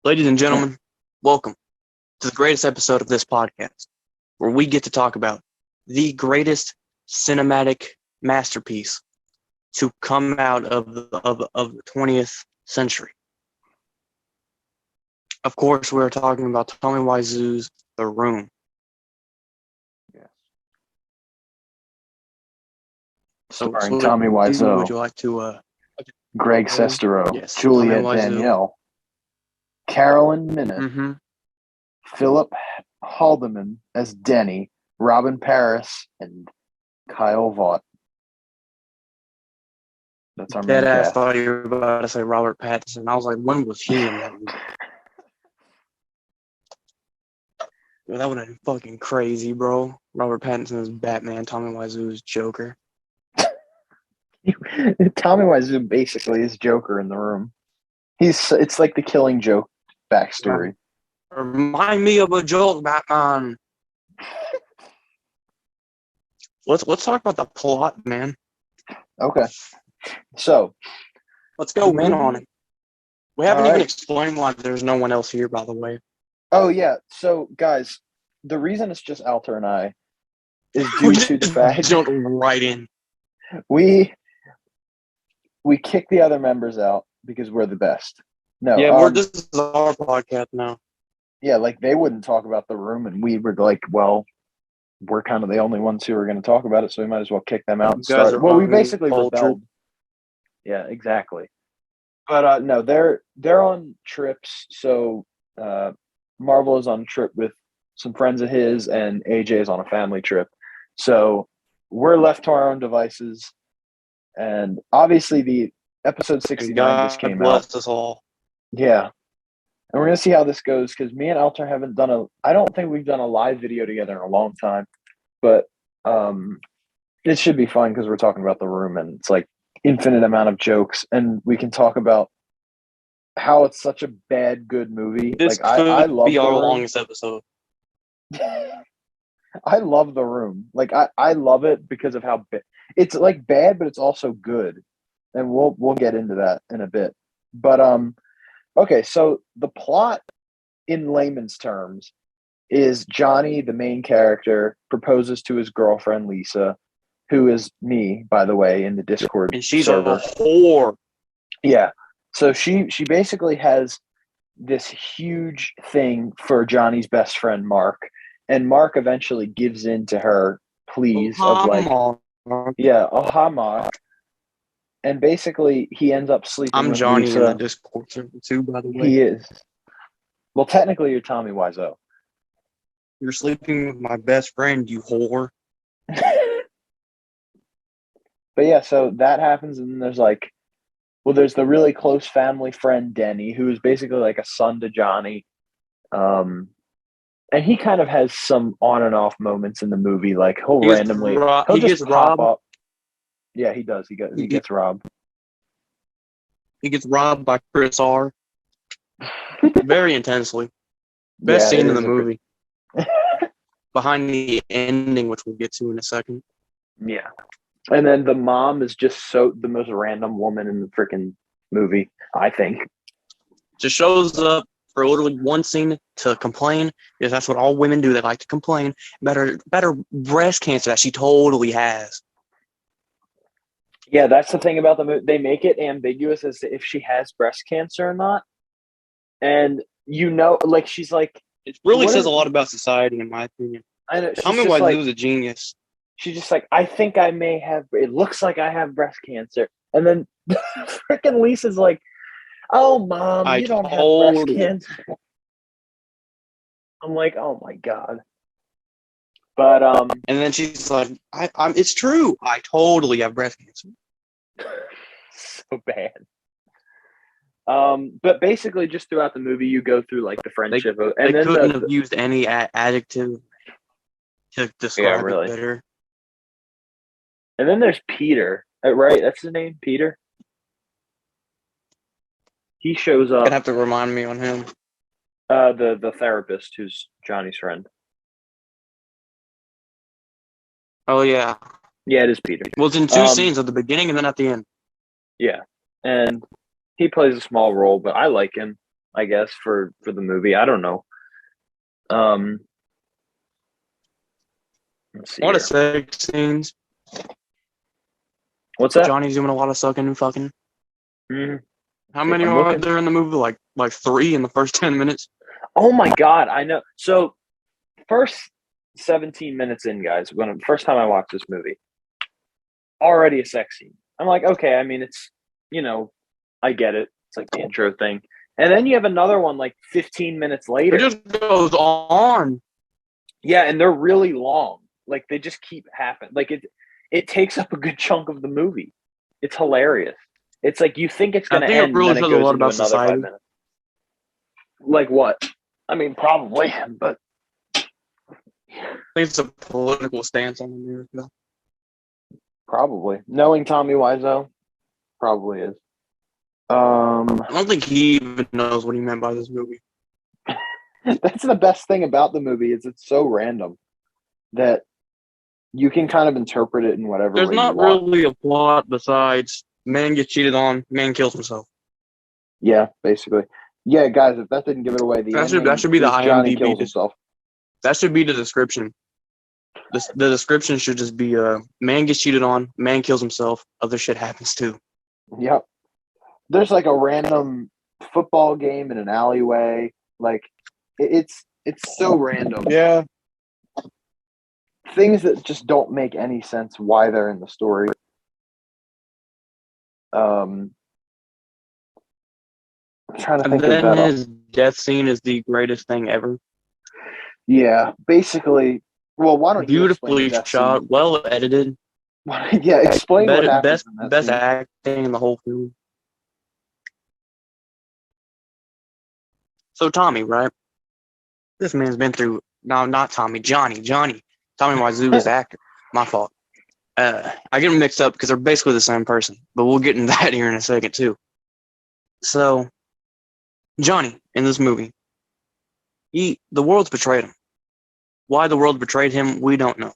Ladies and gentlemen, welcome to the greatest episode of this podcast, where we get to talk about the greatest cinematic masterpiece to come out of the 20th century. Of course, we're talking about Tommy Wiseau's The Room. Yes. So Tommy Wiseau, would you like to? Greg Sestero, Yes, Juliet Tommy Wiseau. Danielle, Carolyn Minute, Mm-hmm. Philip Haldeman as Denny, Robin Paris, and Kyle Vaught. That's our main Dead ass cast. thought you were about to say Robert Pattinson. I was like, when was he in that movie? Dude, that would have been fucking crazy, bro. Robert Pattinson is Batman, Tommy Wiseau is Joker. Tommy Wiseau basically is Joker in The Room. It's like the Killing Joke backstory. Remind me of a joke, Batman. Let's talk about the plot, man. Okay. So Let's go in on it. We haven't even right. explained why there's no one else here, by the way. Oh yeah. So guys, the reason it's just Alter and I is due to the fact jumped right in. we kick the other members out because we're the best. No, Yeah, this is our podcast now. Yeah, like they wouldn't talk about The Room, and we were like, well, we're kind of the only ones who are going to talk about it, so we might as well kick them out and You guys start. are Well, we basically uncultured. rebelled. Yeah, exactly. But no, they're on trips. So Marvel is on a trip with some friends of his, and AJ is on a family trip. So we're left to our own devices. And obviously, the episode 69 just came out. Bless us all. Yeah. And we're going to see how this goes because me and Alter haven't I don't think we've done a live video together in a long time. But it should be fun because we're talking about The Room and it's like infinite amount of jokes. And we can talk about how it's such a bad, good movie. This like I love be our The Room. longest episode. I love The Room. Like I love it because of how it's like bad, but it's also good. And we'll get into that in a bit. But okay, so the plot in layman's terms is Johnny, the main character, proposes to his girlfriend Lisa, who is me, by the way, in the Discord And she's server. a whore. Yeah. So she basically has this huge thing for Johnny's best friend Mark, and Mark eventually gives in to her pleas of like, yeah, Mark. And basically, he ends up sleeping I'm with Johnny Lisa. in the Discord server too, by the way. He is. Well, technically, you're Tommy Wiseau. You're sleeping with my best friend, you whore. But yeah, so that happens, and then there's the really close family friend Denny, who is basically like a son to Johnny. And he kind of has some on and off moments in the movie, like he'll just pop up. Yeah, he does. He gets robbed. He gets robbed by Chris R. Very intensely. Best scene in the movie. Behind the ending, which we'll get to in a second. Yeah. And then the mom is just the most random woman in the freaking movie, I think. Just shows up for literally one scene to complain, because that's what all women do. They like to complain about her breast cancer that she totally has. Yeah, that's the thing about the movie. They make it ambiguous as to if she has breast cancer or not. And like she's like, it really says a lot about society, in my opinion. I know. Tommy Wiseau is a genius. She's just like, I think I may have. It looks like I have breast cancer, and then freaking Lisa's like, "Oh, mom, you don't have breast cancer." I'm like, "Oh my god!" But and then she's like, "It's true. I totally have breast cancer." So bad. But basically, just throughout the movie, you go through like the friendship, and then couldn't have used any adjective to describe it better. And then there's Peter, right? That's his name, Peter. He shows up. You'd have to remind me on him. The therapist who's Johnny's friend. Oh yeah. Yeah, it is Peter. Well, it's in two scenes, at the beginning and then at the end. Yeah, and he plays a small role, but I like him. I guess, for the movie. I don't know. Um, let's see A lot of here. sex scenes. What's that? Johnny's doing a lot of sucking and fucking. Mhm. How many I'm are looking. there in the movie? Like 3 in the first 10 minutes. Oh my God, I know. So first 17 minutes in, guys, when first time I watched this movie, already a sex scene. I'm like, okay, I mean, it's, I get it. It's like the intro thing. And then you have another one like 15 minutes It later. just goes on. Yeah, and they're really long. Like they just keep happening. Like it takes up a good chunk of the movie. It's hilarious. It's like you think it's I gonna think it end and really then it says a goes lot into about another society. 5 minutes. Like what? I mean, probably, but I think it's a political stance on America. probably. Knowing Tommy Wiseau, probably is. I don't think he even knows what he meant by this movie. That's the best thing about the movie is it's so random that you can kind of interpret it in whatever There's way you not want. really a plot besides man gets cheated on, man kills himself. Yeah, basically. Yeah, guys, if that didn't give it away, the That ending should be the is Johnny IMDb. kills himself. That should be the description. The description should just be man gets cheated on, man kills himself, other shit happens too. Yep. There's like a random football game in an alleyway. Like it's so random. Yeah. Things that just don't make any sense why they're in the story. I'm trying to And think of then that. his death scene is the greatest thing ever. Yeah, basically. Well, why don't you explain the Beautifully death shot, scene? well edited, Yeah, explain what happens best in that best scene. acting in the whole film. So Tommy, right? This man's been through not Tommy, Johnny. Tommy Wiseau is the actor. My fault. I get them mixed up because they're basically the same person, but we'll get into that here in a second too. So Johnny in this movie, the world's betrayed him. Why the world betrayed him, we don't know.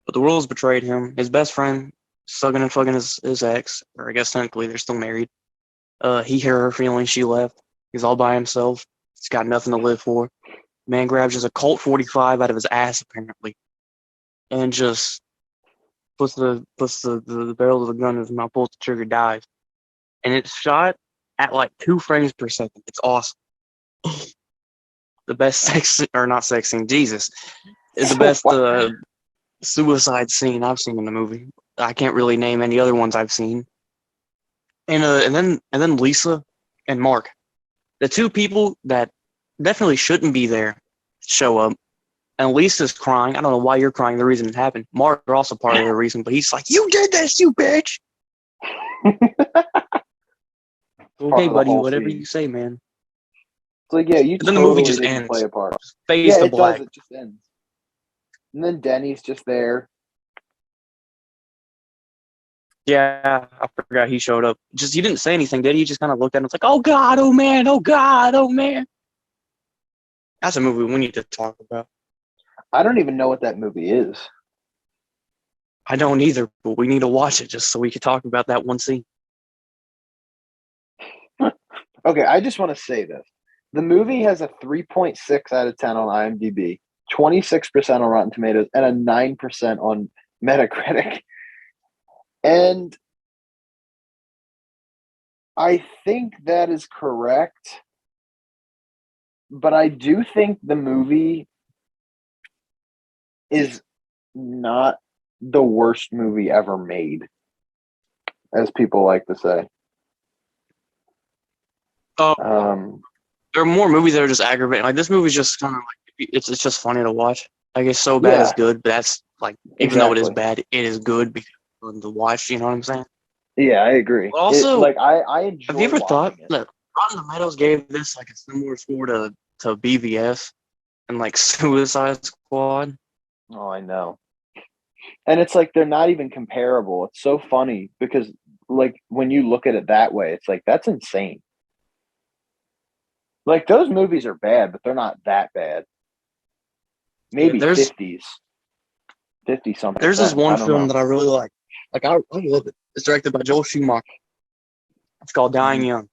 But the world's betrayed him. His best friend sucking and fucking his ex, or I guess technically they're still married. He hurt her feelings. She left. He's all by himself. He's got nothing to live for. Man grabs just a Colt 45 out of his ass apparently, and just puts the barrel of the gun in his mouth, pulls the trigger, dies, and it's shot at like 2 frames per second. It's awesome. The best sex or not sex scene, Jesus, is the best suicide scene I've seen in the movie. I can't really name any other ones I've seen. And then Lisa and Mark, the two people that definitely shouldn't be there, show up. And Lisa's crying. I don't know why you're crying. The reason it happened. Mark are also part of the reason, but he's like, "You did this, you bitch." Okay, buddy. Whatever Scene. you say, man. It's like, yeah, you And then the movie totally just didn't play ends. a part. Fades Yeah, to it does. black. It just ends. And then Denny's just there. Yeah, I forgot he showed up. Just he didn't say anything, did he? He just kind of looked at him. It's like, "Oh God, oh man, oh God, oh man." That's a movie we need to talk about. I don't even know what that movie is. I don't either, but we need to watch it just so we can talk about that one scene. Okay, I just want to say this. The movie has a 3.6 out of 10 on IMDb, 26% on Rotten Tomatoes, and a 9% on Metacritic. And I think that is correct. But I do think the movie is not the worst movie ever made, as people like to say. Oh, there are more movies that are just aggravating. Like this movie's just kind of like it's just funny to watch. Like it's so bad it's Yeah, good, but that's like even though it is exactly. bad, it is good because it's fun to watch. You know what I'm saying? Yeah, I agree. But also, I have you enjoy ever thought watching it. that Rotten Tomatoes gave this like a similar score to BVS and like Suicide Squad? Oh, I know. And it's like they're not even comparable. It's so funny because like when you look at it that way, it's like that's insane. Like those movies are bad, but they're not that bad. Yeah, Maybe there's 50s, 50 something there's this percent. I one don't film know. that I really like. Like I love it. It's directed by Joel Schumacher. It's called Dying Mhm. Young.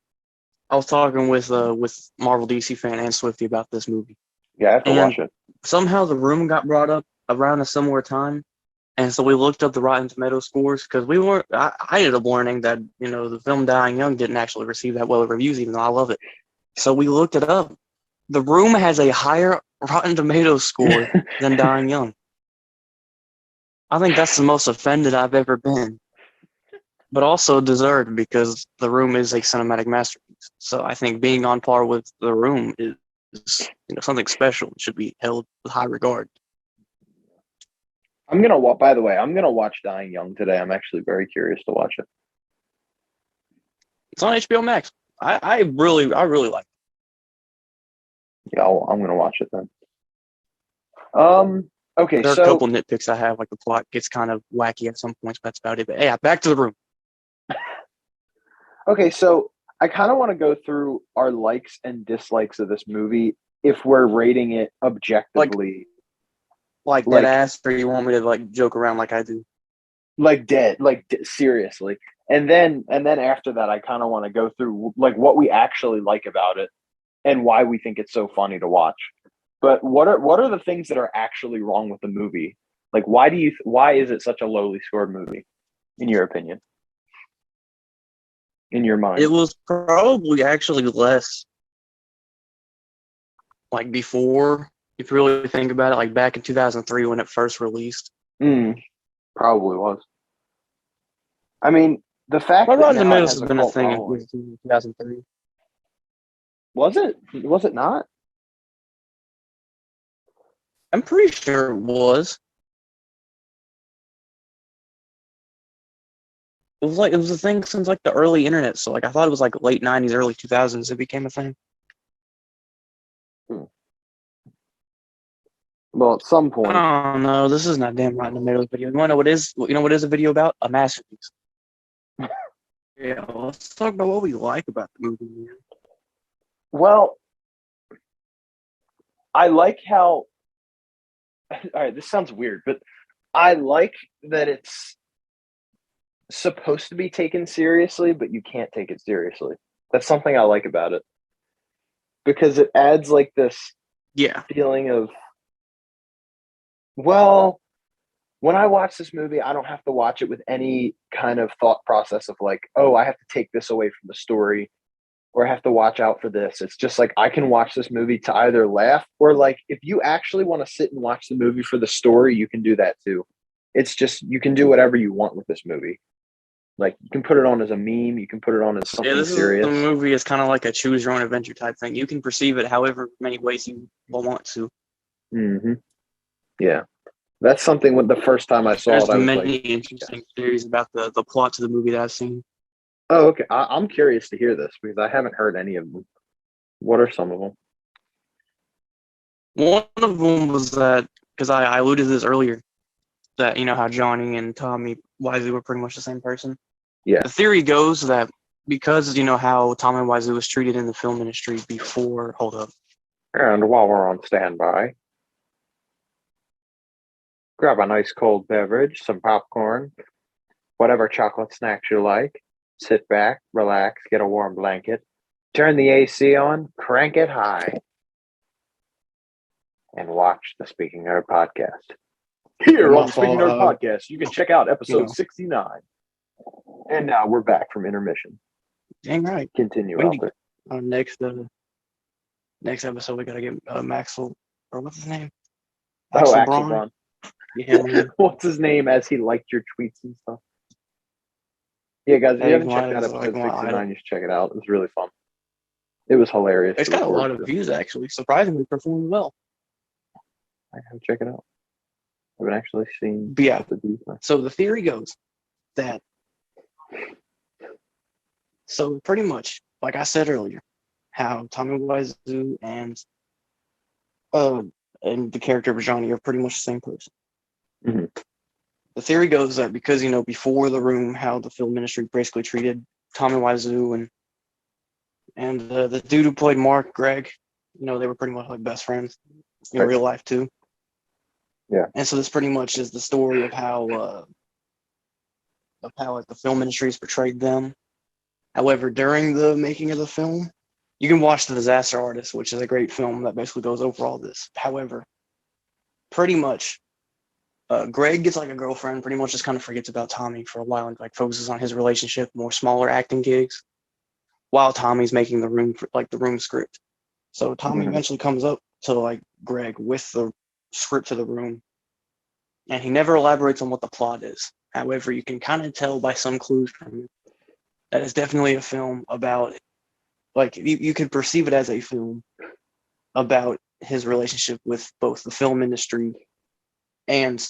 I was talking with Marvel DC fan and Swifty about this movie, Yeah, I have to watch and it. somehow The Room got brought up around a similar time, and so we looked up the Rotten Tomato scores because we weren't. I ended up learning that the film Dying Young didn't actually receive that well of reviews, even though I love it. So we looked it up. The Room has a higher Rotten Tomatoes score than Dying Young. I think that's the most offended I've ever been, but also deserved because The Room is a cinematic masterpiece. So I think being on par with The Room is something special. It should be held with high regard. I'm gonna By the way, I'm gonna watch Dying Young today. I'm actually very curious to watch it. It's on HBO Max. I really like it. Yeah, I'm gonna watch it then. Okay, There are a so couple nitpicks I have, like the plot gets kind of wacky at some points, but that's about it. But yeah, back to The Room. I kind of want to go through our likes and dislikes of this movie if we're rating it objectively, Like dead like ass, or you want me to like joke around like I do? seriously. And then after that, I kind of want to go through like what we actually like about it and why we think it's so funny to watch. But what are the things that are actually wrong with the movie? Like why is it such a lowly scored movie in your opinion? In your mind? It was probably actually less like before, if you really think about it, like back in 2003 when it first released. Probably was. I mean, the fact But that Rotten now it Tomatoes has has a been a cult thing following. in 2003. Was it? Was it not? I'm pretty sure it was. It was a thing since like the early internet. So like I thought it was like late 90s, early 2000s it became a thing. Well, at some I point. don't know. This is not damn Rotten Tomatoes video. You want to know what is? You know what is a video about? A masterpiece. Yeah, let's talk about what we like about the movie, man. Well, I like how. All right, this sounds weird, but I like that it's supposed to be taken seriously, but you can't take it seriously. That's something I like about it because it adds like this Yeah. feeling of, well, when I watch this movie, I don't have to watch it with any kind of thought process of like, oh, I have to take this away from the story or I have to watch out for this. It's just like I can watch this movie to either laugh or like if you actually want to sit and watch the movie for the story, you can do that too. It's just you can do whatever you want with this movie. Like you can put it on as a meme, you can put it on as Yeah, something this is the serious. movie is kind of like a choose your own adventure type thing. You can perceive it however many ways you will want to. Mm-hmm. Yeah, that's something. When the first time I saw There's it, I was like, many interesting theories about the plot to the movie that I've seen. "Oh, okay." I'm curious to hear this because I haven't heard any of them. What are some of them? One of them was that, because I alluded to this earlier, that how Johnny and Tommy Wiseau were pretty much the same person. Yeah. The theory goes that because how Tommy Wiseau was treated in the film industry before. Hold up. And while we're on standby, grab a nice cold beverage, some popcorn, whatever chocolate snacks you like. Sit back, relax, get a warm blanket, turn the AC on, crank it high, and watch the Speaking Nerd podcast. Here on the Speaking Nerd podcast, you can check out episode 69. And now we're back from intermission. Dang right. Continue, Albert. Next episode, we gotta get Maxwell, or what's his name? Axel Braun. Yeah, man. What's his name as he liked your tweets and stuff? Yeah, guys, if you haven't checked out episode 69, you should check it out. It was really fun. It was hilarious. It's got a lot of views, actually. Surprisingly performed well. I have to check it out. I haven't actually seen the views. So the theory goes that, so pretty much, like I said earlier, how Tommy Wiseau and the character of Johnny are pretty much the same person. Mm-hmm. The theory goes that because, before The Room, how the film industry basically treated Tommy Wiseau and the dude who played Mark, Greg, they were pretty much like best friends in real life too. Yeah. And so this pretty much is the story of how like, the film industry has portrayed them. However, during the making of the film, You can watch The Disaster Artist, which is a great film that basically goes over all this. However, pretty much, Greg gets like a girlfriend, pretty much just kind of forgets about Tommy for a while and like focuses on his relationship, more smaller acting gigs, while Tommy's making the room script. So Tommy eventually comes up to like Greg with the script to the room, and he never elaborates on what the plot is. However, you can kind of tell by some clues from it that it's definitely a film about, like, you could perceive it as a film about his relationship with both the film industry and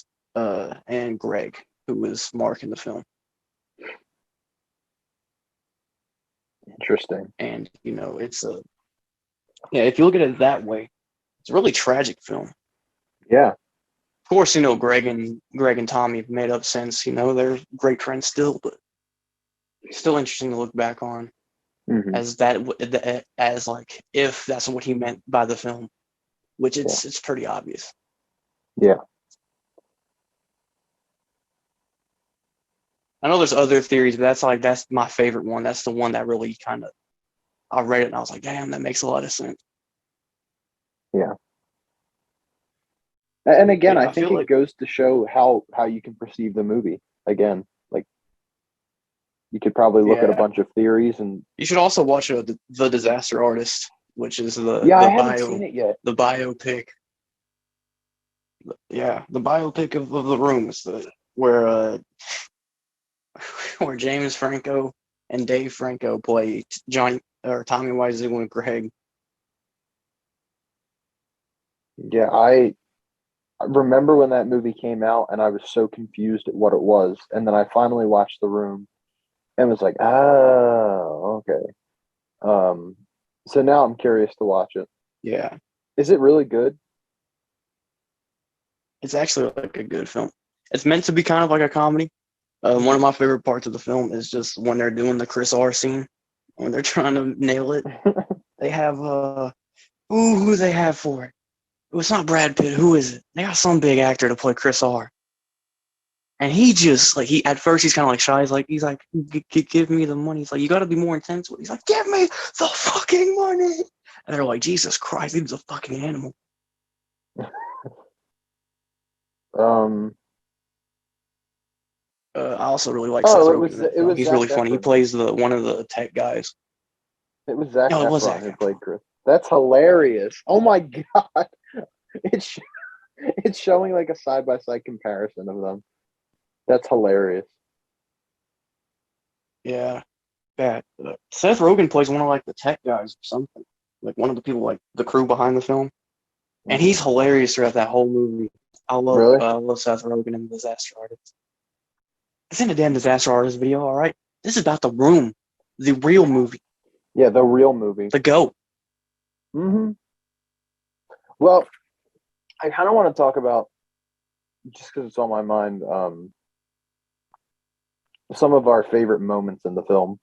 Greg, who was Mark in the film. Interesting. And it's if you look at it that way, it's a really tragic film. Yeah. Of course, Greg and Tommy have made up since. They're great friends still, but it's still interesting to look back on as like if that's what he meant by the film, which it's pretty obvious. Yeah. I know there's other theories, but that's my favorite one. That's the one that really kind of, I read it and I was like, damn, that makes a lot of sense. Yeah. And again, Yeah, I think it goes to show how you can perceive the movie. Again, like you could probably look at a bunch of theories, and you should also watch The Disaster Artist, which is I haven't seen it yet. The biopic. Yeah, the biopic of The Room is where James Franco and Dave Franco play Tommy Wiseau and Greg. Yeah, I remember when that movie came out, and I was so confused at what it was, and then I finally watched The Room, and was like, oh, okay. So now I'm curious to watch it. Yeah, is it really good? It's actually like a good film. It's meant to be kind of like a comedy. One of my favorite parts of the film is just when they're doing the Chris R scene, when they're trying to nail it. They have who do they have for it? It's not Brad Pitt. Who is it? They got some big actor to play Chris R. And he just at first he's kind of like shy. He's like, give me the money. He's like, you got to be more intense with it. He's like, give me the fucking money. And they're like, Jesus Christ, he was a fucking animal. I also really like Seth Rogen. He's really funny. He plays one of the tech guys. It was Zac Efron who played Chris. That's hilarious. Oh my god. It's showing like a side-by-side comparison of them. That's hilarious. Yeah. Bad. Seth Rogen plays one of like the tech guys or something. Like one of the people, like the crew behind the film. And he's hilarious throughout that whole movie. I love Seth Rogen and The Disaster Artist. It's in a damn Disaster Artist video, all right? This is about The Room, the real movie. Yeah, the real movie. The GOAT. Well, I kind of want to talk about, just because it's on my mind, some of our favorite moments in the film.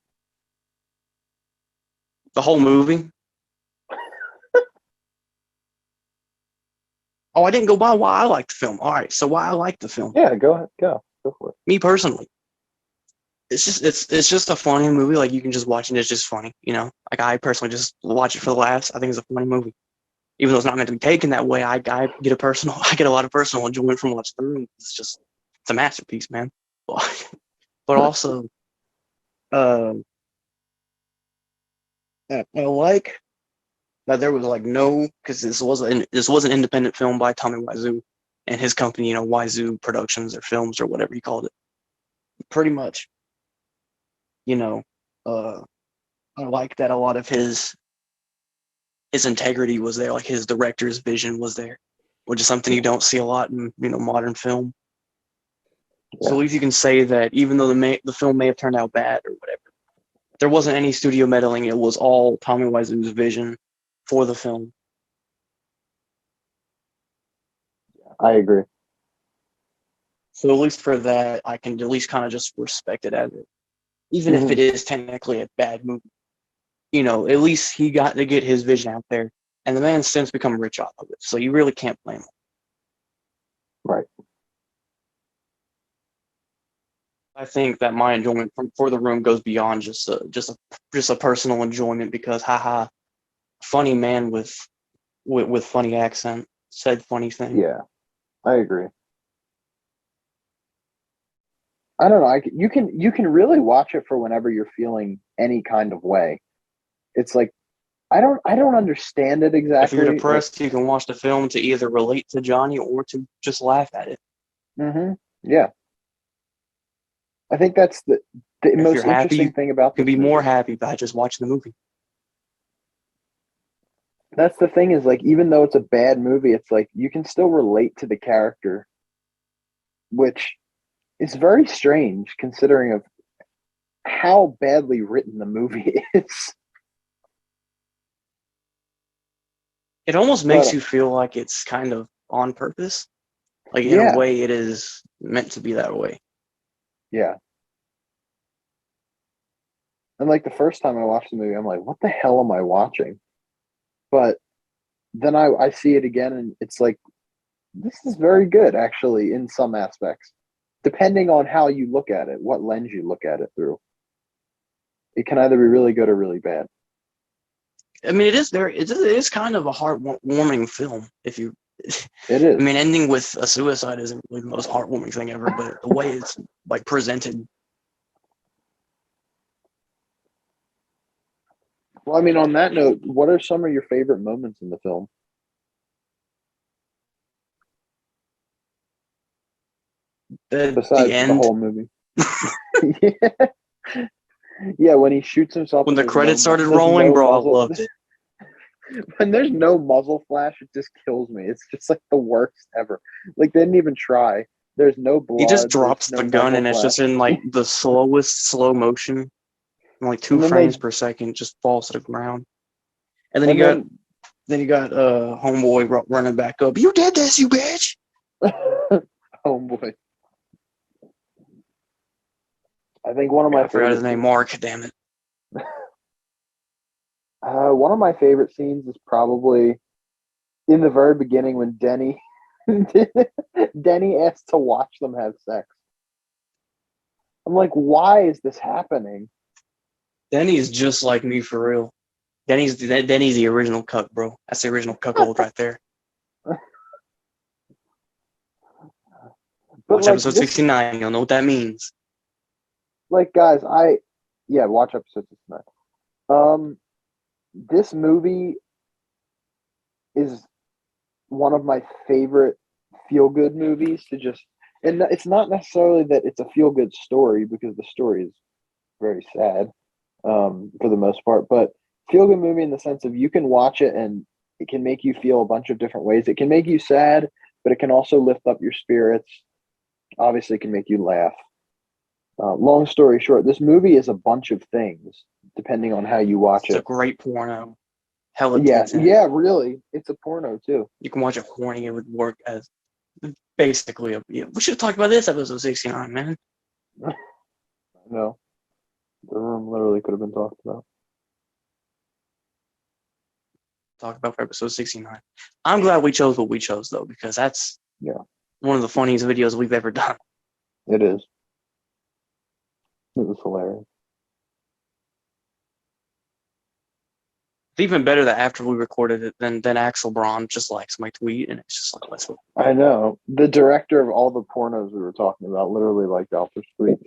The whole movie? Oh, I didn't go by why I liked the film. All right, so why I like the film. Yeah, go ahead. Go for it. Me personally. It's just a funny movie. Like, you can just watch it, it's just funny, Like, I personally just watch it for the laughs. I think it's a funny movie. Even though it's not meant to be taken that way, I get a lot of personal enjoyment from watching the room. It's a masterpiece, man. But also, I like that there was because this was an independent film by Tommy Wiseau and his company, Wiseau Productions or Films or whatever you called it. Pretty much, I like that a lot of his integrity was there, like his director's vision was there, which is something you don't see a lot in modern film. Yeah. So at least you can say that even though the film may have turned out bad or whatever, there wasn't any studio meddling. It was all Tommy Wiseau's vision for the film. I agree. So at least for that, I can at least kind of just respect it as it, even if it is technically a bad movie. At least he got to get his vision out there, and the man's since become rich off of it. So you really can't blame him. Right. I think that my enjoyment for The Room goes beyond just a personal enjoyment because, haha, funny man with funny accent said funny thing. Yeah, I agree. I don't know. You can really watch it for whenever you're feeling any kind of way. It's like I don't understand it If you're exactly. depressed, you can watch the film to either relate to Johnny or to just laugh at it. Yeah, I think that's the If you're most happy, you interesting thing about can this be more movie. happy by just watching the movie. That's the thing is like even though it's a bad movie, it's like you can still relate to the character, which is very strange considering of how badly written the movie is. It almost makes But you feel like it's kind of on purpose. Like in a yeah, way, it is meant to be that way. yeah. And like the first time I watched the movie, I'm like, what the hell am I watching? But then I see it again and it's like, this is very good actually in some aspects, depending on how you look at it, what lens you look at it through. It can either be really good or really bad. I mean, it is kind of a heartwarming film. If you, It I is. mean, ending with a suicide isn't really the most heartwarming thing ever, but the way it's like presented. Well, I mean, on that note, what are some of your favorite moments in the film? The Besides the end, whole movie? Yeah. Yeah, when he shoots himself when and the credits started there's rolling, no bro, I muzzle. loved it. When there's no muzzle flash, it just kills me. It's just like the worst ever. Like they didn't even try. There's no He just blood. There's drops the no gun, muzzle and it's flash. just in like the slowest slow motion, like two And then frames per second, just falls to the ground. And then and then you got homeboy running back up. You did this, you bitch! oh boy, I think one of Yeah, my I forgot his favorite name. scenes. Mark. Damn it. One of my favorite scenes is probably in the very beginning when Denny asks to watch them have sex. I'm like, why is this happening? Denny's just like me for real. Denny's the original cuck, bro. That's the original cuckold right there. But Watch like episode this, 69. You'll know what that means. like guys, yeah, watch episode 69. This movie is one of my favorite feel good movies to just, and it's not necessarily that it's a feel good story because the story is very sad for the most part, but feel good movie in the sense of you can watch it and it can make you feel a bunch of different ways. It can make you sad, but it can also lift up your spirits. Obviously, it can make you laugh. Long story short, this movie is a bunch of things depending on how you watch It's a it. great porno. Hella Yeah, tits in it. yeah, really. It's a porno too. You can watch it horny. It would work as basically a. Yeah, we should have talked about this episode 69, man. No, the room literally could have been talked about. Talk about for episode 69. I'm glad we chose what we chose, though, because that's Yeah, one of the funniest videos we've ever done. it is. It was hilarious. It's even better that after we recorded it, then Axel Braun just likes my tweet, and it's just like, let's go. I know. The director of all the pornos we were talking about literally liked Alfred's tweet.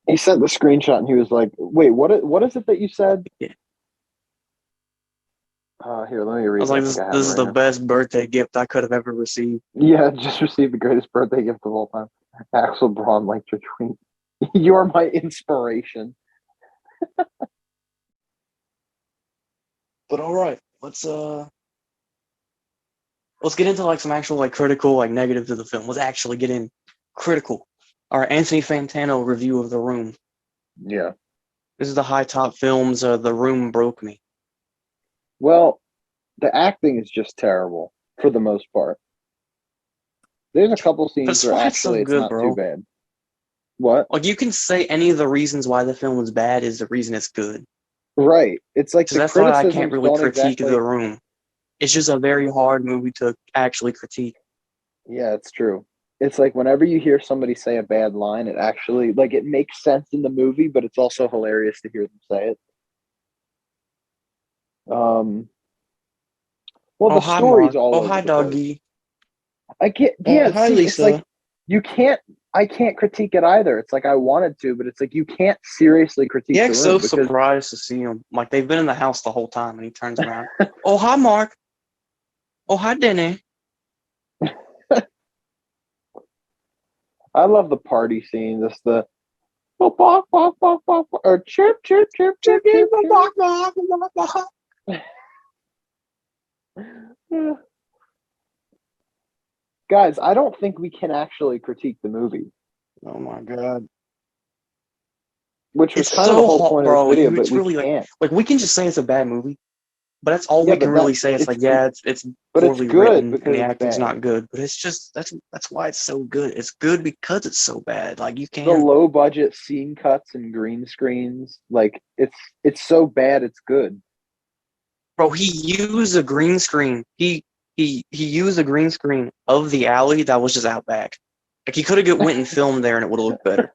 He sent the screenshot and he was like, "Wait, what is it that you said?" Yeah. Here, let me I read was it. I like, think I have it this is right the here. best birthday gift I could have ever received. Yeah, just received the greatest birthday gift of all time. Axel Braun liked your tweet. You're my inspiration. But all right, let's get into like some actual like critical like negative to the film. Let's actually get in critical. Our Anthony Fantano review of The Room. Yeah. This is the High Top Films. The Room broke me. Well, the acting is just terrible for the most part. There's a couple scenes That's where why it's so actually it's good, not too bro. bad. What? Like you can say any of the reasons why the film was bad is the reason it's good. Right. It's like So the that's why I can't criticisms really don't critique exactly. The Room. It's just a very hard movie to actually critique. Yeah, it's true. It's like whenever you hear somebody say a bad line, it actually like it makes sense in the movie, but it's also hilarious to hear them say it. Um, well, Oh, the hi, story's Mark. all Oh, over hi, the place. doggy. I get, Oh, yeah. hi, See, it's like Lisa. you can't. I can't critique it either. It's like I wanted to, but it's like you can't seriously critique the Jack's so room because surprised to see him. Like, they've been in the house the whole time, and he turns around. Oh, hi, Mark. Oh, hi, Denny. I love the party scenes. It's the bark, bark, bark, bark, bark, or chirp, chirp, chirp, chirp, chirp, chirp. Guys, I don't think we can actually critique the movie, Oh, my God. which was It's kind of the so whole hot, point of this bro. video, but It's we really can't. like we can just say it's a bad movie, but that's all Yeah, we can but really say. It's like, yeah, it's but it's poorly good written and because the it's acting's bad. not good. But it's just that's why it's so good. It's good because it's so bad. Like you The can't, low budget scene cuts and green screens, like it's so bad it's good. bro. He used a green screen. He used a green screen of the alley that was just out back. Like he could have went and filmed there and it would have looked better.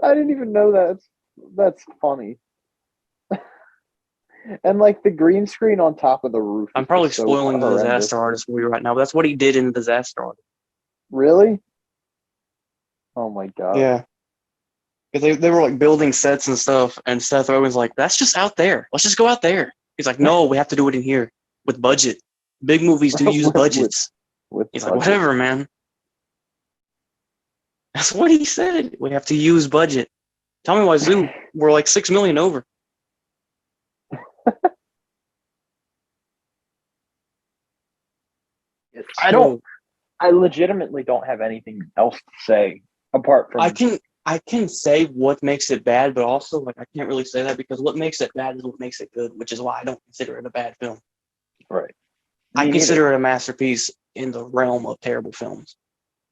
I didn't even know that. That's funny. And like the green screen on top of the roof I'm is probably just so spoiling the horrendous. Disaster Artist movie right now, but that's what he did in the Disaster Artist. Really? Oh my god. Yeah. Because they were like building sets and stuff, and Seth Rogen's like, "That's just out there. Let's just go out there." He's like, "No, we have to do it in here with budget. Big movies do use with budgets." with He's like, budget. "Whatever, man." That's what he said. We have to use budget. Tell me why Zoo we're like 6 million over. I don't. So I legitimately don't have anything else to say apart I from can I can say what makes it bad, but also like I can't really say that because what makes it bad is what makes it good, which is why I don't consider it a bad film. right. I Me neither. consider it a masterpiece in the realm of terrible films.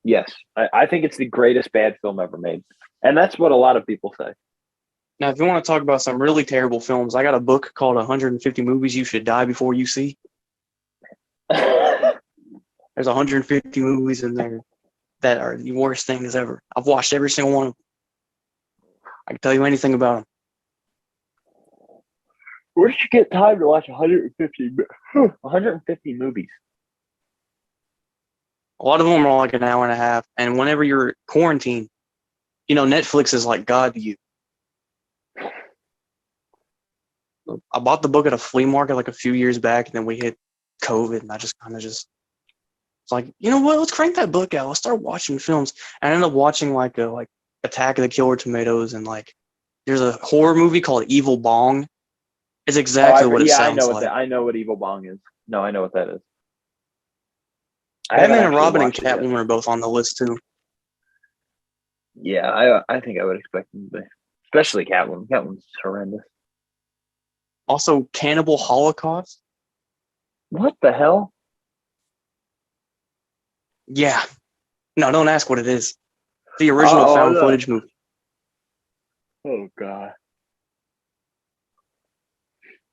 Yes, I think it's the greatest bad film ever made, and that's what a lot of people say. Now, if you want to talk about some really terrible films, I got a book called 150 Movies You Should Die Before You See. There's 150 movies in there that are the worst things ever. I've watched every single one of them. I can tell you anything about them. Where did you get time to watch 150 movies? A lot of them are like an hour and a half. And whenever you're quarantined, you know, Netflix is like God to you. I bought the book at a flea market like a few years back, and then we hit COVID, and I just kind of just it's like, you know what? Let's crank that book out. Let's start watching films. And I ended up watching like Attack of the Killer Tomatoes, and like there's a horror movie called Evil Bong. It's exactly what it I know sounds what that. like. I know what Evil Bong is. No, I know what that is. I haven't Batman and actually Robin and watched it yet. Catwoman are both on the list too. Yeah, I think I would expect them to be, especially Catwoman. Catwoman's horrendous. Also, Cannibal Holocaust. What the hell? Yeah. No, don't ask what it is. The original found No. footage movie. Oh god.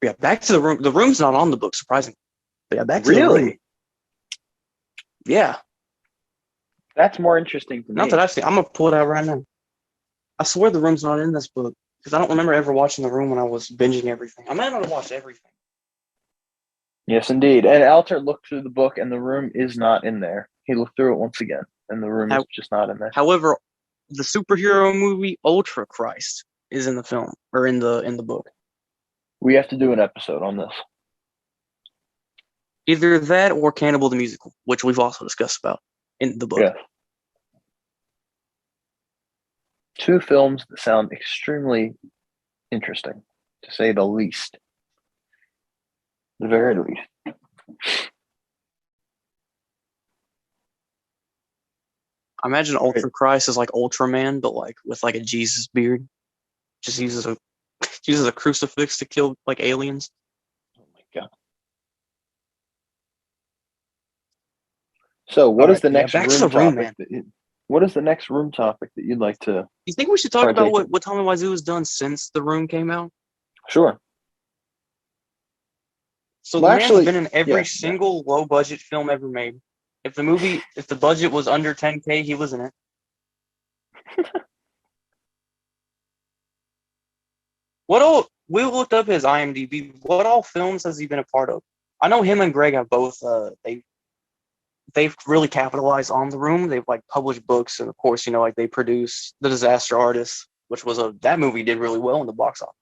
Yeah, back to the room. The room's not on the book, surprisingly. But yeah, back to the room. Really? Yeah. That's more interesting to me. Not that I've seen. I'm gonna pull it out right now. I swear the room's not in this book because I don't remember ever watching the room when I was binging everything. I might not have watched everything. Yes, indeed. And Alter looked through the book, and the room is not in there. He looked through it once again, and the room is just not in there. However, the superhero movie Ultra Christ is in the film or in the book. We have to do an episode on this. Either that or Cannibal the Musical, which we've also discussed about in the book. Yeah. Two films that sound extremely interesting, to say the least. The very least. I imagine Ultra Christ is like Ultraman, but like with like a Jesus beard. Just uses a crucifix to kill like aliens. Oh my god. So, what is the next back to room the room, topic? man. What is the next room topic that you'd like to? You think we should talk about partake in? what Tommy Wiseau has done since The Room came out? Sure. So Well, the man's actually, been in every yeah. single low budget film ever made. If the budget was under 10K, he was in it. What all? We looked up his IMDb. What all films has he been a part of? I know him and Greg have both. They've really capitalized on The Room. They've like published books, and of course, like they produced The Disaster Artist, which was that movie did really well in the box office.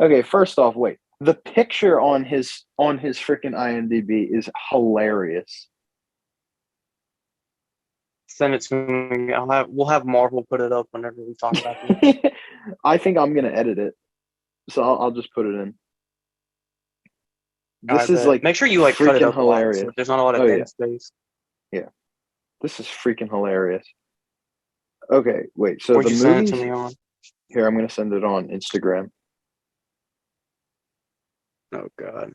Okay, first off, wait. The picture on his freaking IMDb is hilarious. Send it to me. We'll have Marvel put it up whenever we talk about it. I think I'm gonna edit it, so I'll just put it in. This is like make sure you like cut it up hilarious. So there's not a lot of dead space. Yeah, this is freaking hilarious. Okay, wait. So Where'd the you movies. Send it to me on? Here, I'm gonna send it on Instagram. Oh God.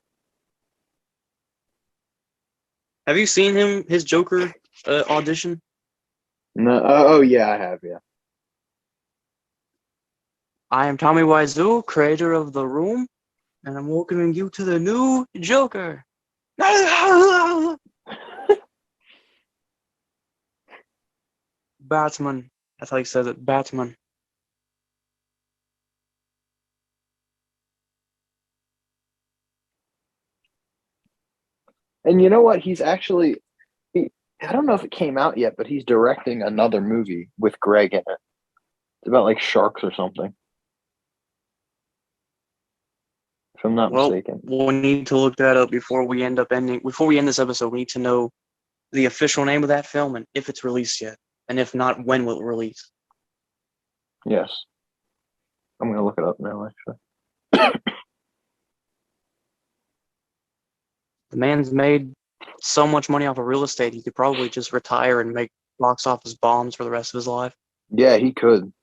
Have you seen his Joker audition? No. Oh yeah, I have. Yeah. I am Tommy Wiseau, creator of The Room, and I'm welcoming you to the new Joker. Batman. That's how he says it. Batman. And you know what? He's actually. I don't know if it came out yet, but he's directing another movie with Greg in it. It's about like sharks or something. If I'm not mistaken. We'll need to look that up before we end this episode. We need to know the official name of that film and if it's released yet. And if not, when will it release? Yes. I'm going to look it up now, actually. The man's made so much money off of real estate, he could probably just retire and make box office bombs for the rest of his life. Yeah, he could.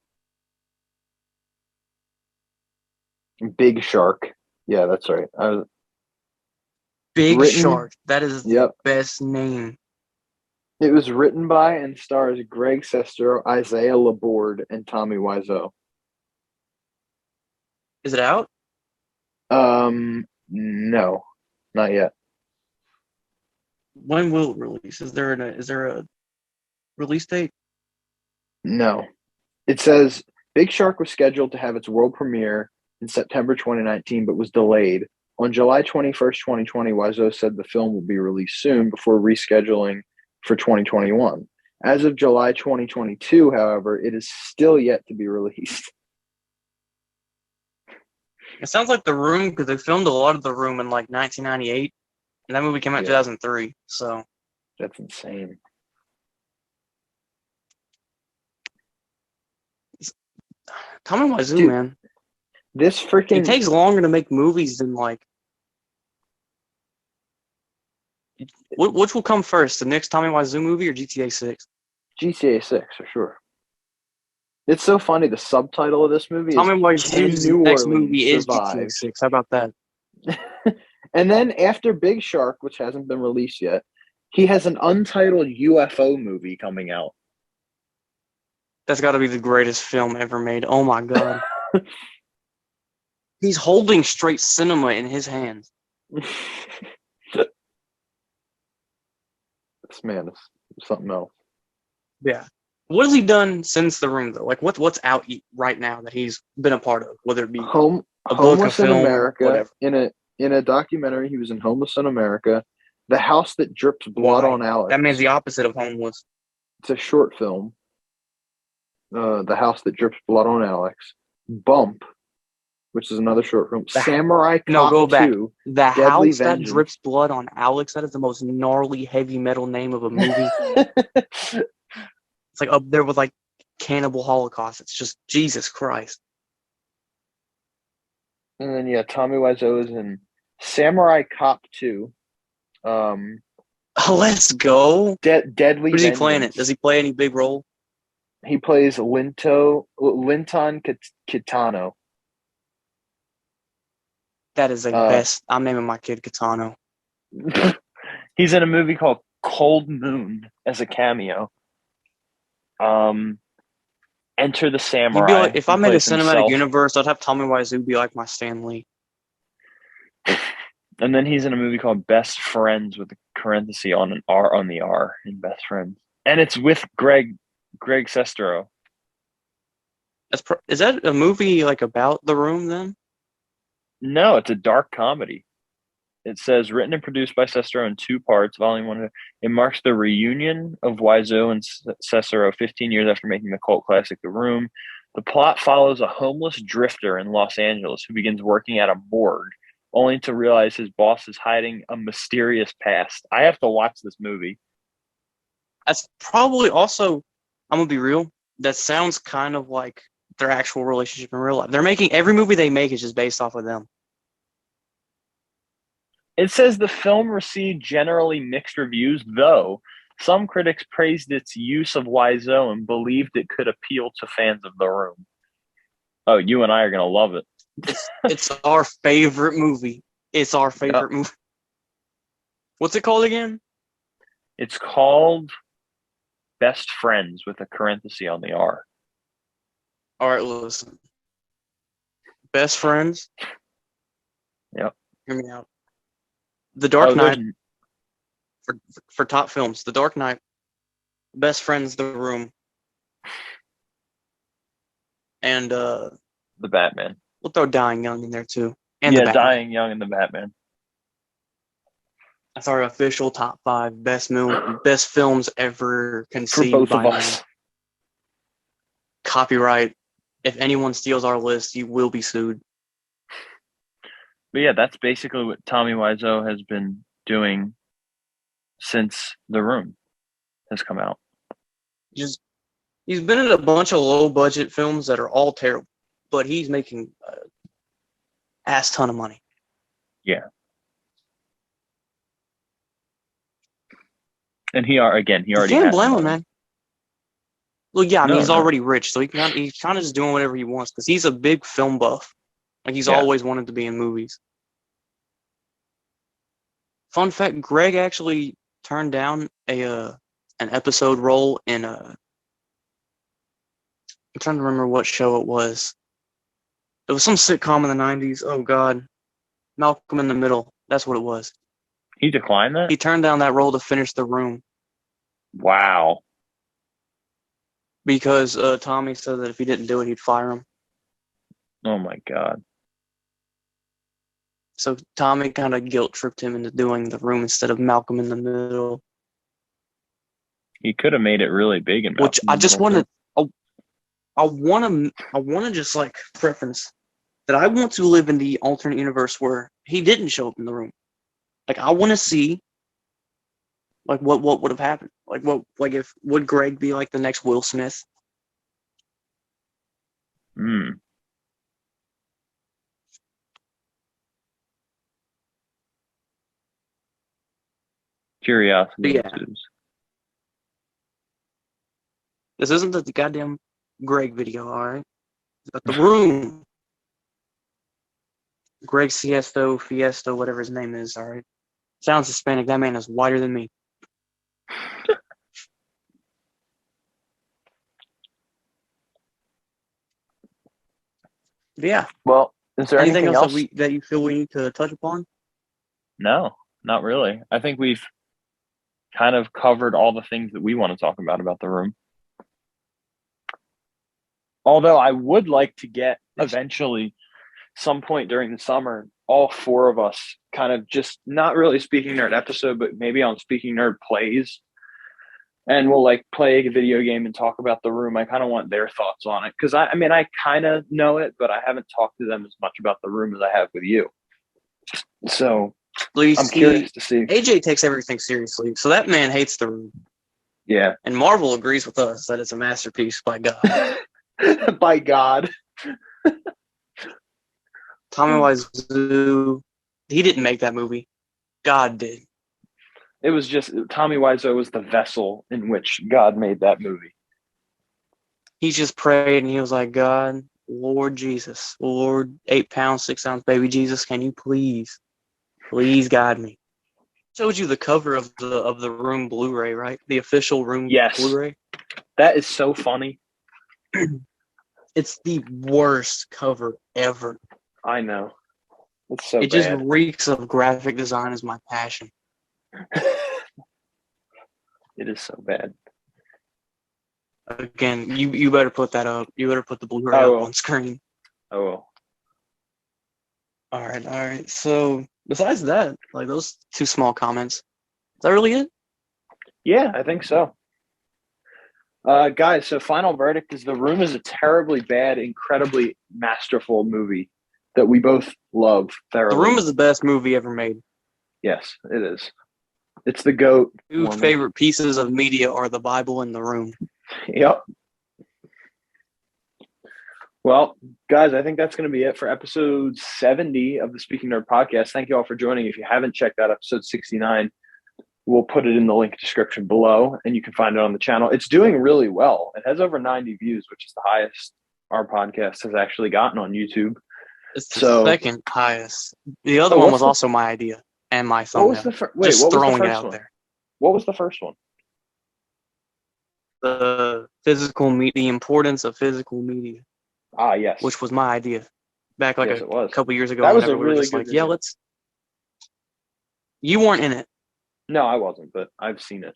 Big Shark. Yeah, that's right. Big Shark. That is the best name. It was written by and stars Greg Sestero, Isaiah Laborde, and Tommy Wiseau. Is it out? No, not yet. When will it release? Is there a release date? No. It says Big Shark was scheduled to have its world premiere in September 2019, but was delayed. On July 21st, 2020, Wiseau said the film will be released soon before rescheduling for 2021. As of July 2022, however, it is still yet to be released. It sounds like The Room because they filmed a lot of The Room in like 1998, and that movie came out in 2003. So that's insane. Tommy Wiseau, man. This freaking... It takes longer to make movies than like... Which will come first, the next Tommy Wiseau movie or GTA 6? GTA 6, for sure. It's so funny, the subtitle of this movie Tommy is Wiseau's next movie is GTA 6. How about that? And then after Big Shark, which hasn't been released yet, he has an untitled UFO movie coming out. That's got to be the greatest film ever made. Oh my God. He's holding straight cinema in his hands. This man is something else. Yeah. What has he done since The Room, though? Like, what's out right now that he's been a part of? Whether it be Homeless in America, whatever. In a documentary, he was in Homeless in America. The House That Drips Blood on Alex. That means the opposite of Homeless. It's a short film. The House That Drips Blood on Alex. Bump, which is another short film. Samurai Cop 2. The House That Drips Blood on Alex. That is the most gnarly heavy metal name of a movie. It's like up there with like Cannibal Holocaust. It's just Jesus Christ. And then Tommy Wiseau is in Samurai Cop 2. Let's go. Deadly. Who's he playing it? Does he play any big role? He plays Linton Kitano. That is the best. I'm naming my kid Kitano. He's in a movie called Cold Moon as a cameo. Enter the Samurai. Like, if I made a cinematic universe, I'd have Tommy Wiseau be like my Stan Lee. And then he's in a movie called Best Friends with a parenthesis on an R on the R in Best Friends. And it's with Greg Sestero. Is that a movie like about The Room then? No, it's a dark comedy. It says written and produced by Cesaro in two parts. Volume one. It marks the reunion of Wiseau and Cesaro 15 years after making the cult classic The Room. The plot follows a homeless drifter in Los Angeles who begins working at a morgue, only to realize his boss is hiding a mysterious past. I have to watch this movie. That's probably also, I'm gonna be real, that sounds kind of like their actual relationship in real life. They're making every movie they make is just based off of them. It says the film received generally mixed reviews, though some critics praised its use of Wiseau and believed it could appeal to fans of The Room. Oh, you and I are going to love it. It's our favorite movie. It's our favorite movie. What's it called again? It's called Best Friends with a parenthesis on the R. All right, listen. Best Friends. Yep. Hear me out. The Dark Knight. there's- For top films, The Dark Knight, Best Friends, The Room, and The Batman. we'll throw Dying Young in there too. And Yeah, the Batman. Dying Young and The Batman. That's our official top 5 best films ever For conceived both by of man. us. Copyright. If anyone steals our list, you will be sued. But yeah, that's basically what Tommy Wiseau has been doing since The Room has come out. He's been in a bunch of low budget films that are all terrible, but he's making an ass ton of money. Yeah. And he already You can't has blame him, money. man. Well, yeah, I mean, No, he's no. already rich, so he's kind of just doing whatever he wants because he's a big film buff. Like he's Yeah. always wanted to be in movies. Fun fact: Greg actually turned down an episode role in a. I'm trying to remember what show it was. It was some sitcom in the '90s. Oh God, Malcolm in the Middle. That's what it was. He declined that? He turned down that role to finish The Room Wow. because Tommy said that if he didn't do it, he'd fire him. Oh my God. So Tommy kind of guilt tripped him into doing The Room instead of Malcolm in the Middle. He could have made it really big in Which Malcolm I in the just Middle, want to. I want to just like preference that I want to live in the alternate universe where he didn't show up in The Room. Like I want to see like what would have happened. If would Greg be like the next Will Smith? too. Curiosity Yeah. ensues. This isn't the goddamn Greg video, all right? It's about The Room. Greg Fiesta, whatever his name is, all right? Sounds Hispanic. That man is whiter than me. But yeah. Well, is there anything else? That you feel we need to touch upon? No, not really. I think we've kind of covered all the things that we want to talk about The Room. Although I would like to get eventually, some point during the summer, all 4 of us kind of just not really Speaking Nerd episode, but maybe on Speaking Nerd plays. And we'll like play a video game and talk about The Room. I kind of want their thoughts on it. Because I mean, I kind of know it, but I haven't talked to them as much about The Room as I have with you. So I'm curious to see. AJ takes everything seriously. So that man hates The Room. Yeah. And Marvel agrees with us that it's a masterpiece by God. By God. Tommy Wiseau, he didn't make that movie. God did. It was just Tommy Wiseau was the vessel in which God made that movie. He just prayed and he was like, God, Lord Jesus, Lord 8 pounds, 6 ounce baby Jesus, can you please guide me? Showed you the cover of the Room Blu-ray, right? The official Room Blu-ray. That is so funny. It's the worst cover ever. I know. It's so It just reeks of graphic design is my passion. It is so bad. Again, you better put that up. You better put the Blu-ray I up will. on screen. I will. All right. So besides that, like those two small comments, is that really it? Yeah, I think so. Guys, so final verdict is The Room is a terribly bad, incredibly masterful movie that we both love thoroughly. The Room is the best movie ever made. Yes, it is. It's the GOAT. Two favorite pieces of media are The Bible and The Room. Yep. Well, guys, I think that's going to be it for episode 70 of the Speaking Nerd podcast. Thank you all for joining. If you haven't checked out episode 69, we'll put it in the link description below, and you can find it on the channel. It's doing really well. It has over 90 views, which is the highest our podcast has actually gotten on YouTube. It's the second highest. The other one was also my idea and my thumbnail. What was the throwing it out there. What was the first one? The physical media, the importance of physical media. Ah, yes. Which was my idea back like a couple years ago. That was a really good video. Yeah, let's. You weren't in it. No, I wasn't, but I've seen it.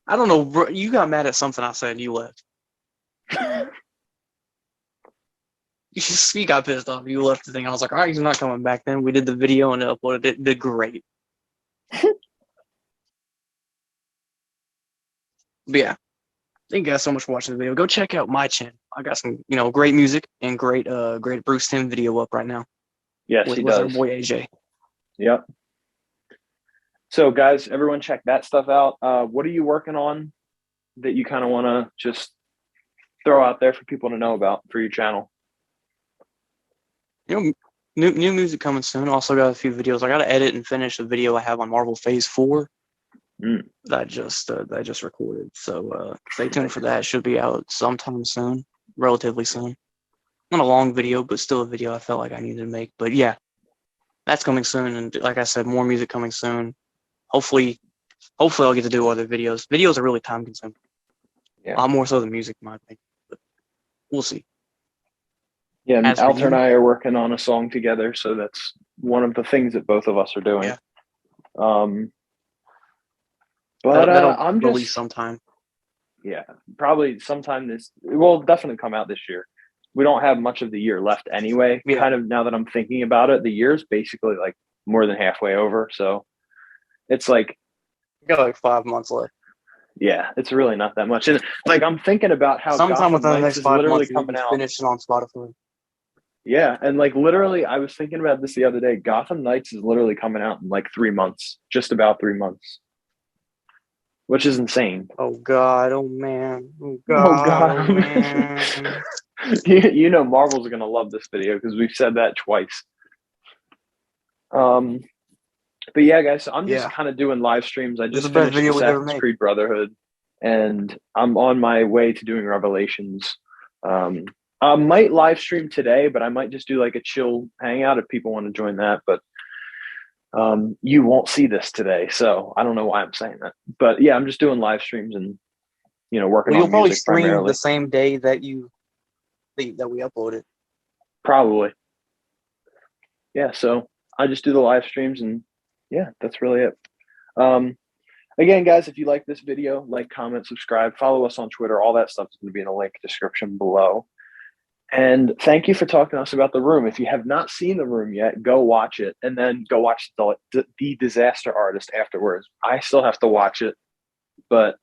I don't know, bro. You got mad at something I said and you left. You got pissed off. You left the thing. I was like, all right, he's not coming back then. We did the video and uploaded it. Did great. But yeah. Thank you guys so much for watching the video. Go check out my channel. I got some, great music and great Bruce Timm video up right now. Yes, he does. With our boy AJ. Yep. So, guys, everyone check that stuff out. What are you working on that you kind of want to just throw out there for people to know about for your channel? New music coming soon. Also got a few videos. I got to edit and finish a video I have on Marvel Phase 4 that I just recorded. So stay tuned for that. It should be out sometime soon, relatively soon. Not a long video, but still a video I felt like I needed to make. But yeah, that's coming soon. And like I said, more music coming soon. Hopefully I'll get to do other videos. Videos are really time consuming. Yeah. A lot more so than music, in my opinion. But we'll see. Yeah, and Alter and I are working on a song together, so that's one of the things that both of us are doing. Yeah. But that'll I'm release just sometime. Yeah, probably sometime it will definitely come out this year. We don't have much of the year left anyway. Yeah. Kind of now that I'm thinking about it, the year's basically like more than halfway over. So it's like you got like 5 months left. Yeah, it's really not that much. And like I'm thinking about how sometime within the next 5 months coming out. Finishing on Spotify. Yeah, and like literally, I was thinking about this the other day. Gotham Knights is literally coming out in like 3 months, just about 3 months, which is insane. Oh God! Oh man! Oh God! Oh man! you know, Marvel's gonna love this video because we've said that twice. But yeah, guys, so I'm just kind of doing live streams. I just finished Assassin's Creed Brotherhood, and I'm on my way to doing Revelations. I might live stream today, but I might just do like a chill hangout if people want to join that. But you won't see this today, so I don't know why I'm saying that. But yeah, I'm just doing live streams and working on music primarily. You'll probably stream the same day that we upload it. Probably. Yeah, so I just do the live streams, and yeah, that's really it. Again, guys, if you like this video, like, comment, subscribe, follow us on Twitter. All that stuff is going to be in the link description below. And thank you for talking to us about The Room. If you have not seen The Room yet, go watch it, and then go watch The Disaster Artist afterwards. I still have to watch it, but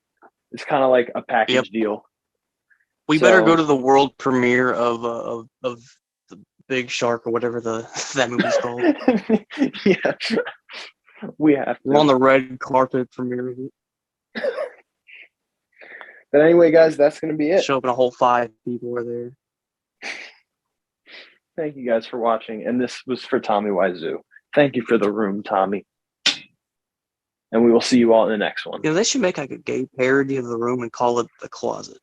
it's kind of like a package deal. We better go to the world premiere of The Big Shark or whatever that movie's called. Yeah, we have to. We're on the red carpet premiere of it. But anyway, guys, that's going to be it. Show up and a whole 5 people are there. Thank you guys for watching, and this was for Tommy Wiseau. Thank you for The Room, Tommy. And we will see you all in the next one. They should make like a gay parody of The Room and call it The Closet.